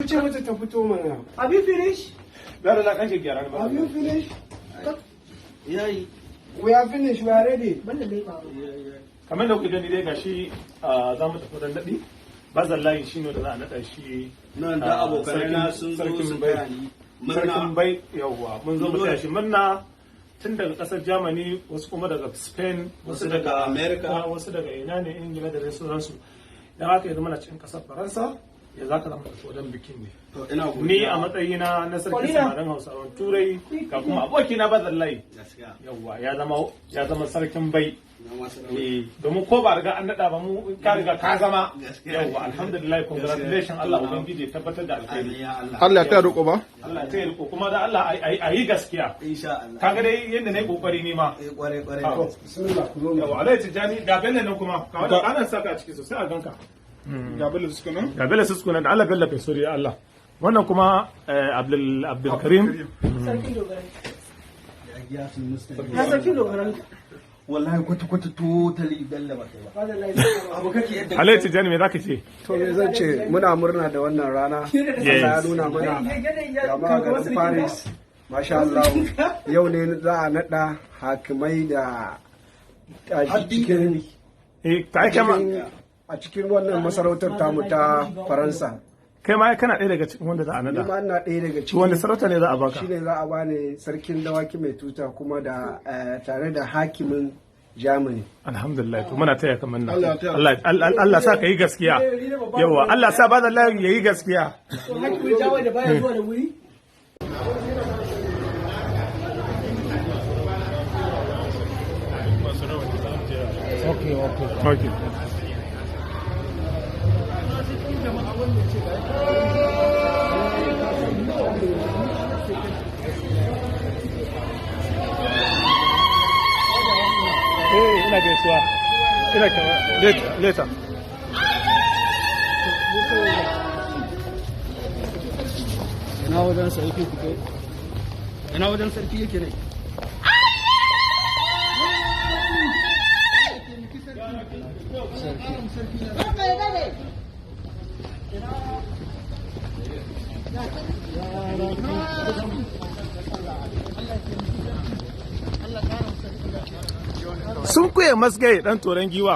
Ce mata ta fito mana. Have you finished? Gara na kashe gyara ba. Have you finished? Yayi. We are finished. We are ready. Banda dai ba. Kamar da kuke gani dai gashi za mu tafi dan daɗi. Bazan layi shi ne da za a naɗa shi. Nan da abokanai na sun zo su taya ni. Sarkin bai yawwa mun zo mu taya shi murna tun daga ƙasar Germany wasu kuma daga Spain Wasu daga America. wasu daga ina ne Ingila da dai sauransu. Dan haka yanzu muna cikin ƙasar Faransa ya za ka zama tafi wajen bikin ne. To ina godiya. Ni a matsayina na sarki samarin Hausawan Turai ga kuma abokina Bazan layi. Gaskiya. Yawwa ya zama sarkin bai. Na masu Domin ko ba riga an naɗa ba mu ka riga ka zama Gaskiya. yawwa alhamdulillah congratulations Allah ubangiji ya tabbatar da alheri ya Allah. Allah ta roƙo ba? Allah ta yi riko kuma da Allah a yi gaskiya Insha Allah. kaga dai yadda na yi kokari ni ma Kware Awo. Bismillah ku zo mu. yawa alai tijani ga bello nan kuma ka wanda anan saka a ciki sosai a ganka Ga Bello suka nan. ga bello susku nan da Allah bello kai sori ya Allah wannan kuma Abdul Karim Sarkin dogaran. Ya sun musta. Ya sarkin dogaran. Wallahi kwata totally bella ba kai ba. Bada lai. Abu kake yadda alai tijani me zaka ce To me zan ce muna murna da wannan rana. Allah ya nuna mana gama garin Paris. Masha Allah. Yau ne za a naɗa hakimai da a cikin wannan masarautar tamu ta Faransa. kai ma kana ɗaya daga cikin wanda za a Ni nada ma ina ɗaya daga cikin wanda sarauta ne za a baka shi ne za a bani sarkin dawaki mai tuta kuma da tare da hakimin Germany. alhamdulillah to muna taya kamar nan Allah sa ka yi gaskiya yawa Allah sa ba da layi ya yi gaskiya To hakimin jawo da baya zuwa da wuri. okay ina gaisuwa ina kama later ina wajen sarki kuke. Ina wajen sarki yake ne. sun kuye masgai dan toren giwa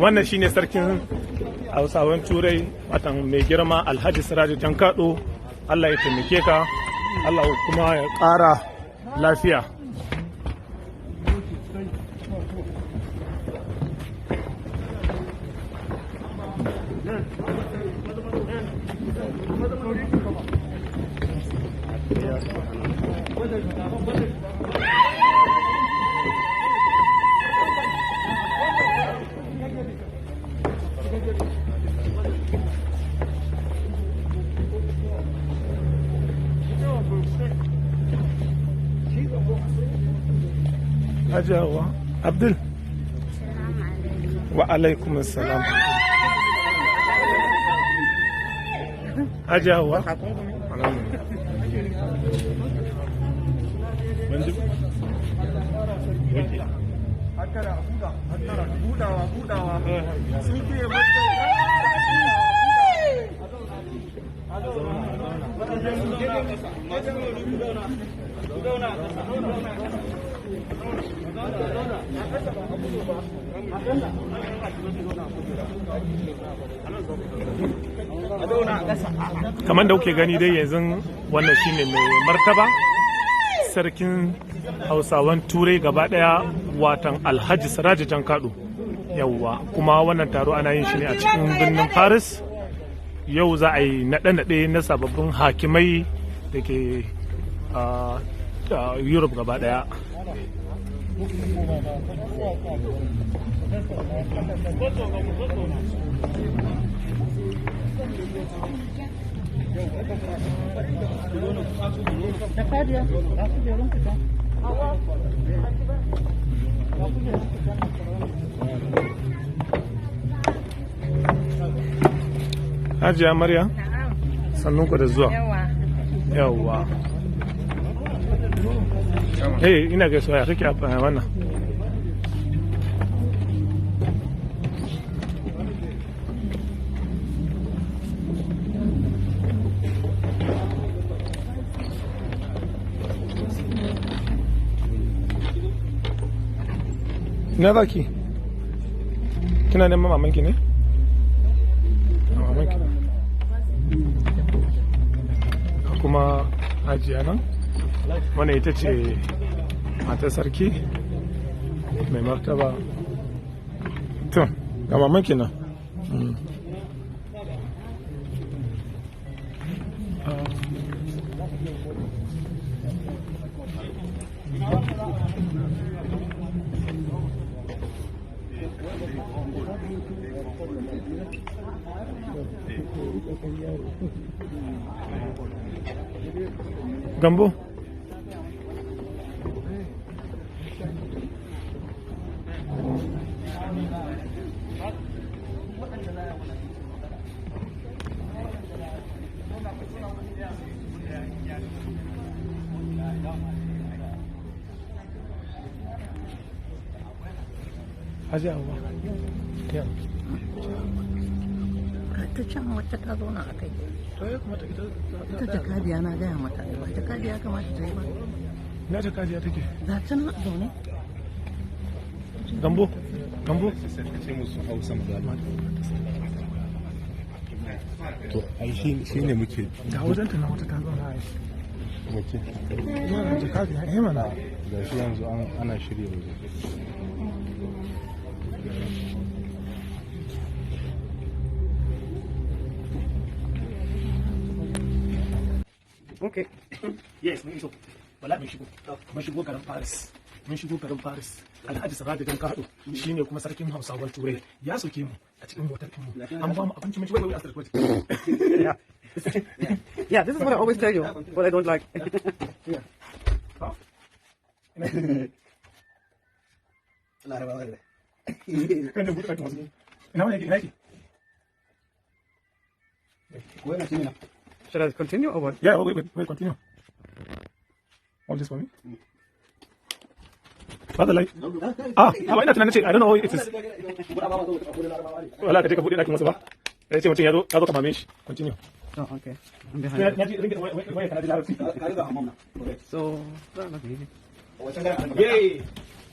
wannan shine sarkin hausawan turai watan mai girma alhaji siraju jankado Allah ya taimake ka Allah kuma ya ƙara lafiya Hajawa Abdul wa alaikum assalam Hajawa kamar da kuke gani dai yanzu wannan shine mai martaba sarkin hausawan turai gaba daya watan alhaji siraji jankado yawwa kuma wannan taro ana yin shi ne a cikin birnin paris yau za a yi naɗe-naɗe na sababbin hakimai da ke europe gaba daya Hajiya Maryam, sannunku da zuwa. Yawwa. Ina gaisuwa ya kake a wannan. Ina zaki? Kina neman mamanki ne? Mamanki. Kuma hajiya nan wannan ita ce matar sarki mai martaba. To ga mamanki nan. Gambo. Hajiya Hauwa. Ta can wacce ta zauna a kai. Ita jakadiya na gaya mata ba jakadiya kamata ta yi ba. Ina jakadiya take? Za ta nan zaune. Gambo. To ai shi ne muke Da wajen ta na wata ta zauna a yi. muke Yana jakadiya mana. ga shi yanzu ana shirya waje. Okay. Yes, mun iso. Wala mun shigo. Mun shigo garin Paris. Mun shigo garin Paris. Alhaji Saraje dan Kado shine kuma sarkin Hausawan Turai. Ya soke mu a cikin hotel din mu. An ba mu abinci mun ci wai asar kwaci. Yeah, this is what I always tell you, what I don't like. Should I continue or what? Yeah, wait, continue. Hold this for me. Father like. Ina tunanin ce, I don't know what it is. Wala ka je ka bude dakin wasu ba. Ya ce mutum ya zo ka mame shi. Continue. Oh, okay. I'm behind. Wai kana da larabci. So, Yay!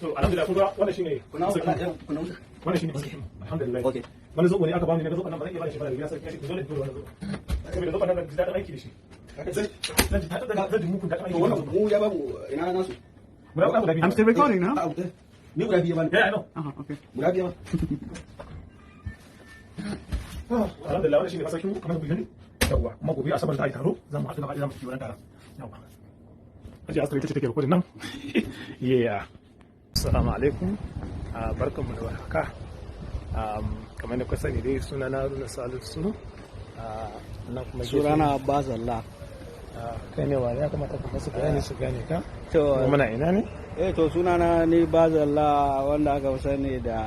So, alhamdulillah kun ga wannan shine wannan shine alhamdulillah. Okay. Wani zo ne aka bani ne zo nan ba zan iya bani shi ba da sai kashi zo ne dole wannan zo. Sai zo nan da aiki da shi. Zan ji muku da aiki. Wannan mu ya babu ina nasu. I'm still recording now. Ni guda biyu ba. Yeah, I know. Okay. Guda biyu ba. Alhamdulillah wannan shine masaukin mu kamar ku gani. Yawwa, kuma gobe asabar da ai taro zan mu haɗu gaba ɗaya zamu ci wannan taron. Yawwa. Haji Astra ita ce take recording nan. Yeah. Assalamu alaikum. Barkanmu da warhaka. Kamar da kuka sani dai suna na Haruna Salisu. Nan kuma Sunana Abbas Allah. Kai ne wa ya kamata ka masu bayani su gane ka. To muna ina ne? to sunana ni Bazalla wanda aka fi sani da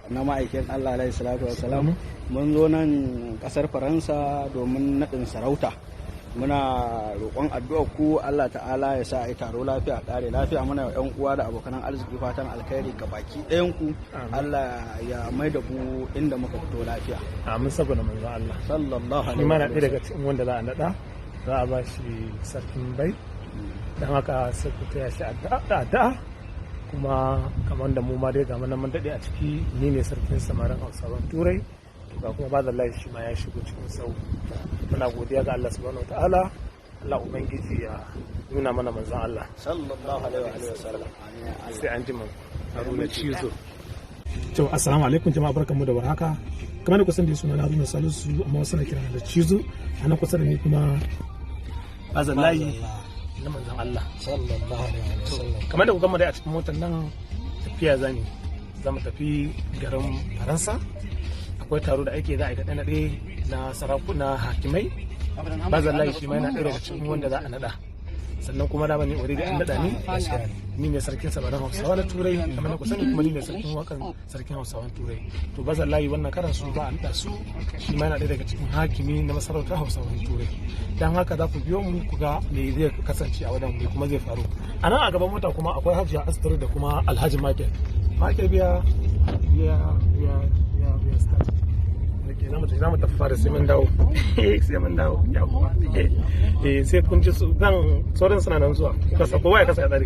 na ma'aikin Allah alaihi salatu wassalam. Mun zo nan kasar Faransa domin naɗin sarauta. Muna roƙon addu'ar ku Allah ta'ala ya sa ai taro lafiya ƙare lafiya. Muna yan uwa da abokan arziki fatan alkhairi ga baki ɗayan ku. Allah ya mai da ku inda muka fito lafiya. Amin saboda manzon Allah. Sallallahu alaihi Shi ma na ɗaya daga cikin wanda za a naɗa. Za a ba shi sarkin bai. Don haka sai ku taya shi addu'a. Kuma kamar da mu ma dai ga mun daɗe a ciki ni ne sarkin samarin Hausawan Turai. Ga kuma ba da Allah shi ma ya shigo cikin sau. Muna godiya ga Allah subhanahu wa ta'ala. Allah ubangiji ya nuna mana manzon Allah. sallallahu alaihi wasallam. Sai an ji mu Haruna Cizo. To assalamu alaikum jama'a barkanmu da warhaka. Kamar da kusan da suna na Haruna Salisu amma wasu na kira da Cizo. Ana kusa da ni kuma Bazallahi. na manzon Allah sallallahu alaihi wasallam. kamar da kuka dai a cikin motar nan tafiya za mu tafi garin Faransa. Akwai taro da ake za a yi naɗe na sarakuna hakimai. Bazallahi shi ma yana ɗaya daga cikin wanda za a naɗa. Sannan kuma da bani already an naɗa ni ne sarkin sabarin Hausawa na Turai kamar da ku sani, kuma ni ne sarkin wakan sarkin Hausawan Turai. To Bazallahi wannan karan su ba a naɗa su, shi ma yana ɗaya daga cikin hakimi na masarautar Hausawan Turai. Dan haka za ku biyo mu ku ga me zai kasance a wajen me kuma zai faru. A nan a gaban mota kuma akwai Hajiya Astar da kuma Alhaji Michael. Michael biya start. Za mu tafi fara sai mun dawo. Sai mun dawo. Sai kun ji sauran suna nan zuwa. Kowa ya kasa ya tsare.